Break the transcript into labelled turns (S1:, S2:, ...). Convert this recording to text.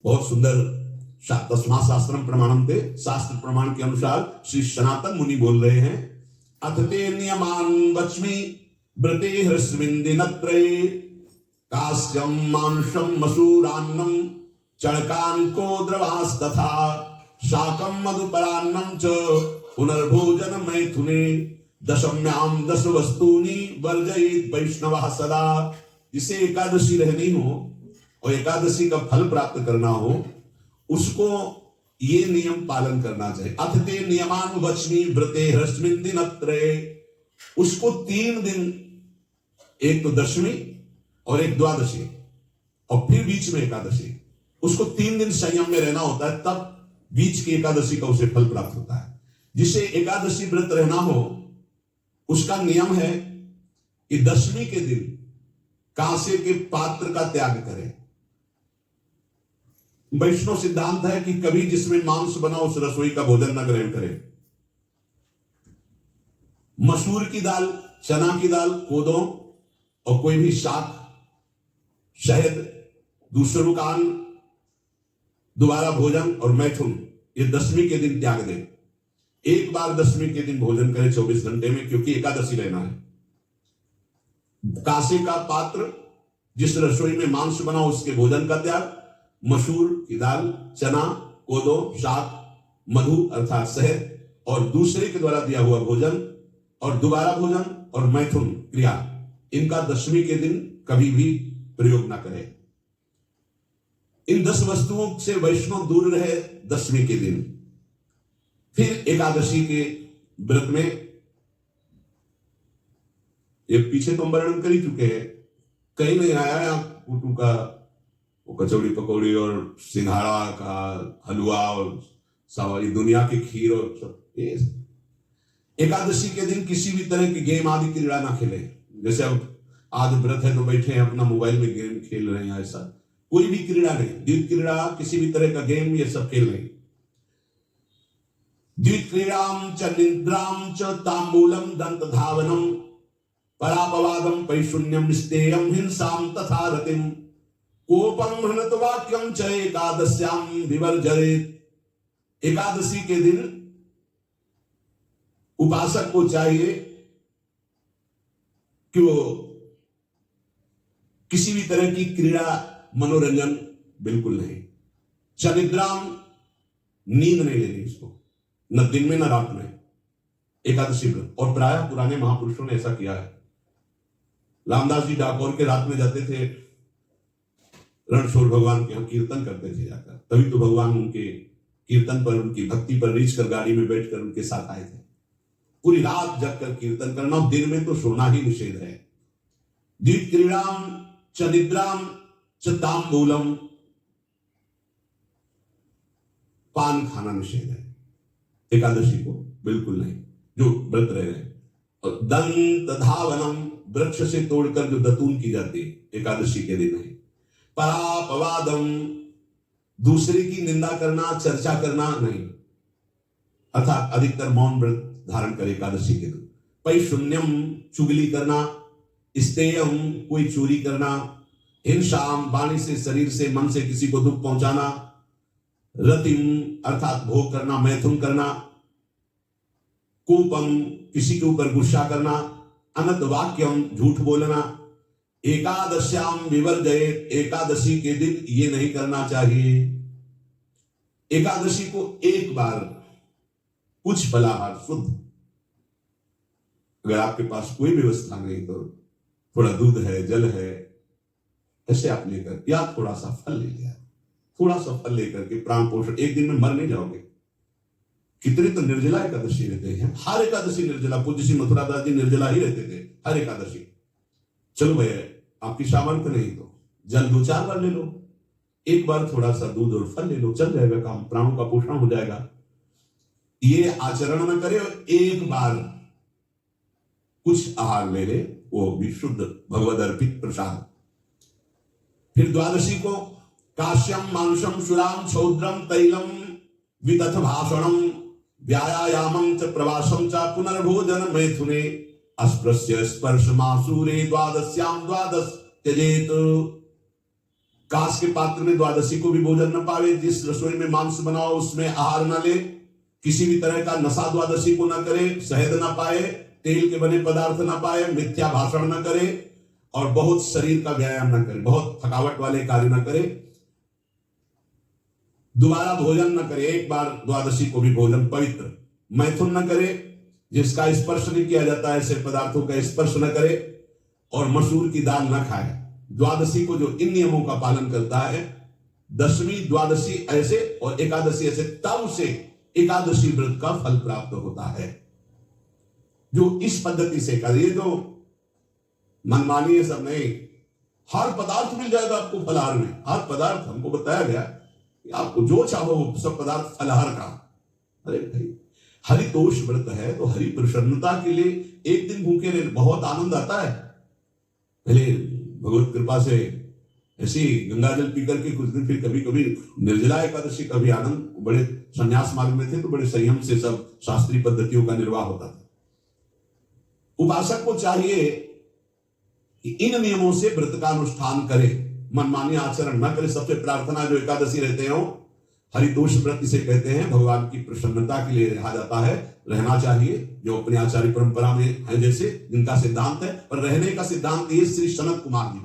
S1: बहुत सुंदर तस्मात् शास्त्रम प्रमाणम थे, शास्त्र प्रमाण के अनुसार श्री सनातन मुनि बोल रहे हैं, अथ ते नियमान वच्मि व्रते ह्रस्मिन् दिनत्रये कास्यम मांसम मसूरान्नम चणकांको द्रवास्तथा शाकम मधुपरान्नम च पुनर्भोजन मैथुने दशम्याम दश वस्तूनि वर्जयेत् वैष्णवः सदा। जिसे एकादशी रहनी हो और एकादशी का फल प्राप्त करना हो, उसको ये नियम पालन करना चाहिए। अथ ते नियमान वच्मि व्रते ह्रस्मिन् दिनत्रये, उसको 3 दिन, एक तो दशमी और एक द्वादशी और फिर बीच में एकादशी, उसको 3 दिन संयम में रहना होता है, तब बीच की एकादशी का उसे फल प्राप्त होता है। जिसे एकादशी व्रत रहना हो उसका नियम है कि दशमी के दिन कांसे के पात्र का त्याग करें। वैष्णव सिद्धांत है कि कभी जिसमें मांस बना उस रसोई का भोजन न ग्रहण करें। मसूर की दाल, चना की दाल, कोदों और कोई भी शाक, शहद, दूसरों का अन्न, दोबारा भोजन और मैथुन, ये दशमी के दिन त्याग दें। एक बार दशमी के दिन भोजन करें 24 घंटे में, क्योंकि एकादशी रहना है। कांसे का पात्र, जिस रसोई में मांस बना उसके भोजन का त्याग, मसूर की दाल, चना, कोदो, शाक, मधु अर्थात शहद और दूसरे के द्वारा दिया हुआ भोजन और दोबारा भोजन और मैथुन क्रिया, इनका दशमी के दिन कभी भी प्रयोग ना करें। इन 10 वस्तुओं से वैष्णव दूर रहे दशमी के दिन। फिर एकादशी के व्रत में, ये पीछे तो हम वर्णन कर ही चुके हैं, कहीं नहीं आया कुटू का वो कचौड़ी पकौड़ी और सिंघाड़ा का हलवा और सारी दुनिया की खीर और सब। एकादशी के दिन किसी भी तरह की गेम आदि क्रीड़ा ना खेले। जैसे अब आज व्रत है तो बैठे हैं अपना मोबाइल में गेम खेल रहे हैं, ऐसा कोई भी क्रीड़ा नहीं। द्वित क्रीड़ा, किसी भी तरह का गेम, ये सब खेल नहीं। द्वित क्रीड़ाम च निद्राम च तांबूलम दंत धावनम परापवादम पैशून्यम निस्तेयम हिंसाम तथा रतिम कोपम हृत वाक्यम च एकादश्याम विवर्जयेत्। एकादशी के दिन उपासक को चाहिए कि वो किसी भी तरह की क्रीड़ा, मनोरंजन बिल्कुल नहीं। चनिद्राम, नींद नहीं लेनी इसको, न दिन में न रात में, एकादशी व्रत। और प्रायः पुराने महापुरुषों ने ऐसा किया है। रामदास जी डाकोर के रात में जाते थे, रणछोड़ भगवान के यहाँ कीर्तन करते थे जाकर, तभी तो भगवान उनके कीर्तन पर, उनकी भक्ति पर रीछ कर गाड़ी में बैठकर उनके साथ आए थे। पूरी रात जगकर कीर्तन करना, दिन में तो सोना ही निषेध है। द्वित क्रीड़ाम च निद्राम च तांबूलम, पान खाना निषेध है एकादशी को, बिल्कुल नहीं, जो व्रत रह रहे हैं। और दंत धावनम, वृक्ष से तोड़कर जो दतून की जाती है एकादशी के दिन है। परापवादम, दूसरे की निंदा करना, चर्चा करना नहीं, अर्थात अधिकतर मौन व्रत धारण कर एकादशी के दिन। पैशून्यम, चुगली करना। स्तेयम, कोई चोरी करना। हिंसाम, वाणी से, शरीर से, मन से किसी को दुख पहुंचाना। रतिम, अर्थात भोग करना, मैथुन करना। कोपम, किसी के ऊपर गुस्सा करना। अनत वाक्यम, झूठ बोलना। एकादश्याम विवर्जयेत्, एकादशी के दिन ये नहीं करना चाहिए। एकादशी को एक बार कुछ फलाहार शुद्ध, अगर आपके पास कोई व्यवस्था नहीं तो थोड़ा दूध है, जल है, ऐसे आप लेकर, या थोड़ा सा फल ले लिया, थोड़ा सा फल लेकर के प्राण पोषण, एक दिन में मर नहीं जाओगे। कितने तो निर्जला एकादशी रहते हैं, हर एकादशी निर्जला। पूज्य श्री मथुरा दास जी निर्जला ही रहते थे हर एकादशी। चलो भैया, आपकी सामर्थ्य नहीं तो जल 2-4 बार ले लो, एक बार थोड़ा सा दूध और फल ले लो, चल जाएगा काम, प्राणों का पोषण हो जाएगा। ये आचरण न करे, एक बार कुछ आहार ले ले, वो भी शुद्ध भगवद अर्पित प्रसाद। फिर द्वादशी को काश्यम मांसम शुराम छौद्रम तैलम विदथ भाषणम व्यायामं च प्रवासं च पुनर्भोजन मैथुने अस्पृश्य स्पर्श मासूरे द्वादश्याम द्वादश त्यजेत। कांस के पात्र में द्वादशी को भी भोजन न पावे, जिस रसोई में मांस बनाओ उसमें आहार न ले, किसी भी तरह का नशा द्वादशी को न करे, शहद न पाए, तेल के बने पदार्थ न पाए, मिथ्या भाषण न करे और बहुत शरीर का व्यायाम न करे, बहुत थकावट वाले कार्य न करे, दोबारा भोजन न करे, एक बार द्वादशी को भी भोजन पवित्र, मैथुन न करे, जिसका स्पर्श नहीं किया जाता ऐसे पदार्थों का स्पर्श न करे और मसूर की दाल न खाए। द्वादशी को जो इन नियमों का पालन करता है, दशमी द्वादशी ऐसे और एकादशी ऐसे, तब से एकादशी व्रत का फल प्राप्त होता है। जो इस पद्धति से कर, ये जो मनमानी है सब नहीं, हर पदार्थ मिल जाएगा आपको फलाहार में, हर पदार्थ हमको बताया गया कि आपको जो चाहो वो सब पदार्थ फलाहार का। अरे भाई, हरितोष व्रत है तो हरि प्रसन्नता के लिए एक दिन भूखे रहे, बहुत आनंद आता है। पहले भगवत कृपा से ऐसी गंगा जल पी करके कुछ दिन, फिर कभी कभी निर्जला एकादशी का भी आनंद, बड़े संन्यास मार्ग में थे तो बड़े संयम से सब शास्त्रीय पद्धतियों का निर्वाह होता था। उपासक को चाहिए कि इन नियमों से व्रत का अनुष्ठान करे, मनमानी आचरण न करे। सबसे प्रार्थना जो एकादशी रहते हो, हरितोष व्रत इसे कहते हैं, भगवान की प्रसन्नता के लिए रहा जाता है, रहना चाहिए, जो अपनी आचार्य परंपरा में है, जैसे जिनका सिद्धांत है। और रहने का सिद्धांत ये श्री सनत कुमार जी